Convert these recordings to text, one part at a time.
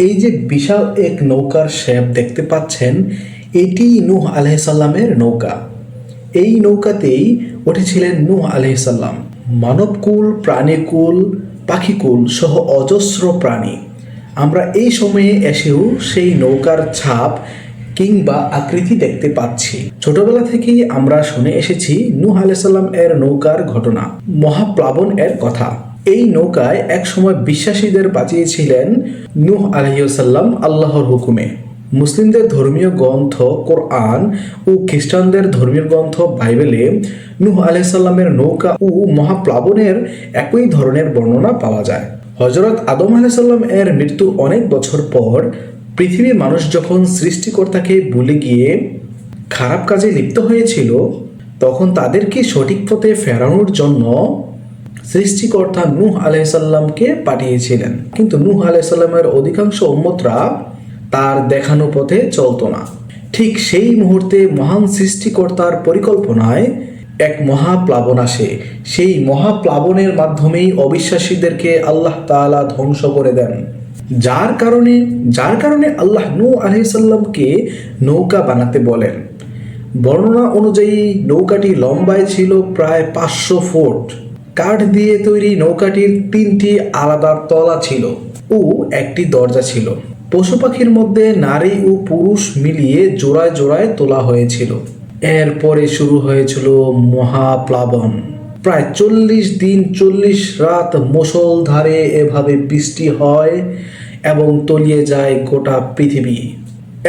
এই যে বিশাল এক নৌকার শেপ দেখতে পাচ্ছেন, এটি নূহ আলাইহিস সালামের নৌকা। এই নৌকাতেই উঠেছিলেন নূহ আলাইহিস সালাম। মানবকুল, প্রাণীকুল, পাখিকুল সহ অজস্র প্রাণী আমরা এই সময়ে এসেও সেই নৌকার ছাপ কিংবা আকৃতি দেখতে পাচ্ছি। ছোটবেলা থেকেই আমরা শুনে এসেছি নূহ আলাইহিস সালাম এর নৌকার ঘটনা, মহাপ্লাবন এর কথা। এই নৌকায় এক সময় বিশ্বাসীদের বাঁচিয়েছিলেন নূহ আলাইহিস সালাম আল্লাহর হুকুমে। মুসলিমদের ধর্মীয় গ্রন্থ কোরআন ও খ্রিস্টানদের ধর্মীয় গ্রন্থ বাইবেলে নূহ আলাইহিস সালামের নৌকা ও মহাপ্লাবনের একই ধরনের বর্ণনা পাওয়া যায়। হযরত আদম আলাইহিস সালাম এর মৃত্যুর অনেক বছর পর পৃথিবীর মানুষ যখন সৃষ্টিকর্তাকে ভুলে গিয়ে খারাপ কাজে লিপ্ত হয়েছিল, তখন তাদেরকে সঠিক পথে ফেরানোর জন্য সৃষ্টিকর্তা নূহ আলাইহিস সালামকে পাঠিয়েছিলেন। কিন্তু নূহ আলাইহিস সালামের অধিকাংশ উম্মতরা তার দেখানো পথে চলতো না। ঠিক সেই মুহূর্তে মহান সৃষ্টিকর্তার পরিকল্পনায় এক মহাপ্লাবন আসে। সেই মহাপ্লাবনের মাধ্যমেই অবিশ্বাসীদেরকে আল্লাহ তাআলা ধ্বংস করে দেন, যার কারণে আল্লাহ নূহ আলাইহিস সালামকে নৌকা বানাতে বলেন। বর্ণনা অনুযায়ী নৌকাটি লম্বায় ছিল প্রায় 500 ফুট। কাঠ দিয়ে তৈরি নৌকাটির 3টি আলাদা তলা ছিল ও একটি দরজা ছিল। পশু পাখির মধ্যে নারী ও পুরুষ মিলিয়ে জোড়ায় জোড়ায় তোলা হয়েছিল। এরপরে শুরু হয়েছিল মহাপ্লাবন। প্রায় 40 দিন 40 রাত মুষলধারে এভাবে বৃষ্টি হয় এবং তলিয়ে যায় গোটা পৃথিবী।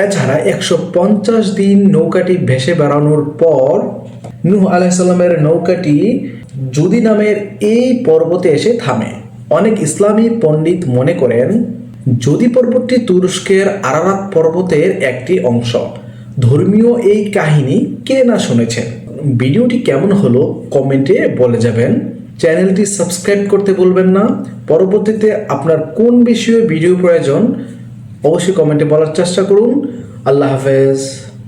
এছাড়া 150 দিন নৌকাটি ভেসে বেড়ানোর পর নূহ আলাইহিস সালামের নৌকাটি জুদি নামের এই পর্বতে এসে থামে। অনেক ইসলামী পণ্ডিত মনে করেন জুদি পর্বতটি তুরস্কের আরারাত পর্বতের একটি অংশ। ধর্মীয় এই কাহিনী কে না শুনেছেন। ভিডিওটি কেমন হলো কমেন্টে বলে যাবেন। চ্যানেলটি সাবস্ক্রাইব করতে ভুলবেন না। পরবর্তীতে আপনার কোন বিষয়ে ভিডিও প্রয়োজন অবশ্যই কমেন্টে বলার চেষ্টা করুন। আল্লাহ হাফেজ।